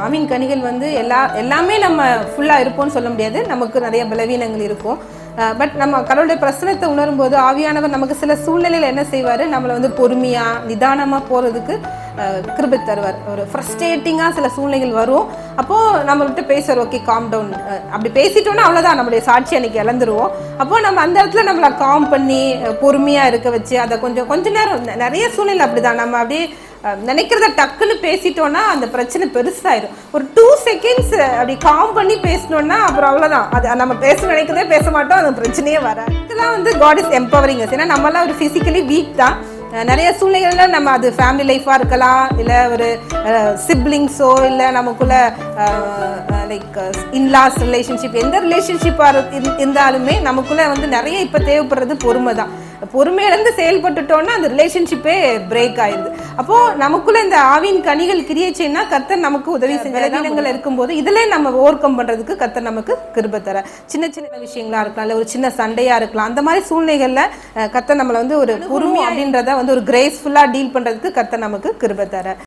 ஆவின் கனிகள் வந்து எல்லாமே நம்ம ஃபுல்லாக இருப்போம்னு சொல்ல முடியாது. நமக்கு நிறைய பலவீனங்கள் இருக்கும். பட் நம்ம கடவுளுடைய பிரசனத்தை உணரும் போது ஆவியானவர் நமக்கு சில சூழ்நிலையில் என்ன செய்வார், நம்மளை வந்து பொறுமையாக நிதானமாக போகிறதுக்கு கிருபை தருவார். ஒரு ஃப்ரஸ்ட்ரேட்டிங்காக சில சூழ்நிலைகள் வரும். அப்போது நம்மள்கிட்ட பேசுவார், ஓகே காம் டவுன். அப்படி பேசிட்டோன்னா அவ்வளோதான், நம்மளுடைய சாட்சி அன்னைக்கு இழந்துருவோம். அப்போது நம்ம அந்த இடத்துல நம்மளை காம் பண்ணி பொறுமையாக இருக்க வச்சு அதை கொஞ்ச நேரம் நிறைய சூழ்நிலை அப்படி தான் நம்ம அப்படியே நினைக்கிறத டக்குன்னு பேசிட்டோம்னா அந்த பிரச்சனை பெருசாயிரும். ஒரு 2 செகண்ட்ஸ் அப்படி காம் பண்ணி பேசணும்னா அப்புறம் அவ்வளோதான். அது நம்ம நினைக்கிறதே பேச மாட்டோம், அது பிரச்சனையே வராது. இதெல்லாம் வந்து காட் இஸ் எம்பவரிங் அஸ். ஏன்னா நம்மளாம் ஒரு ஃபிசிக்கலி வீக் தான். நிறைய சூழ்நிலைகள்ல நம்ம அது ஃபேமிலி லைஃபாக இருக்கலாம், இல்லை ஒரு சிப்ளிங்ஸோ, இல்லை நமக்குள்ள லைக் இன்லாஸ் ரிலேஷன்ஷிப், எந்த ரிலேஷன்ஷிப்பாக இருந்தாலுமே நமக்குள்ள வந்து நிறைய இப்போ தேவைப்படுறது பொறுமை தான். பொறுமையிலேருந்து செயல்பட்டுட்டோன்னா அந்த ரிலேஷன்ஷிப்பே பிரேக் ஆயிடுது. அப்போது நமக்குள்ள இந்த ஆவின் கனிகள் கிரியை செய்யணும்னா கர்த்தர் நமக்கு உதவி செஞ்ச பலவீனங்கள் இருக்கும்போது இதிலே நம்ம ஓவர் கம் பண்ணுறதுக்கு கர்த்தர் நமக்கு கிருபை தர. சின்ன சின்ன விஷயங்களா இருக்கலாம், இல்லை ஒரு சின்ன சண்டையாக இருக்கலாம். அந்த மாதிரி சூழ்நிலைகளில் கர்த்தர் நம்மளை வந்து ஒரு பொறுமை அப்படின்றத வந்து ஒரு கிரேஸ்ஃபுல்லாக டீல் பண்ணுறதுக்கு கர்த்தர் நமக்கு கிருபை தர.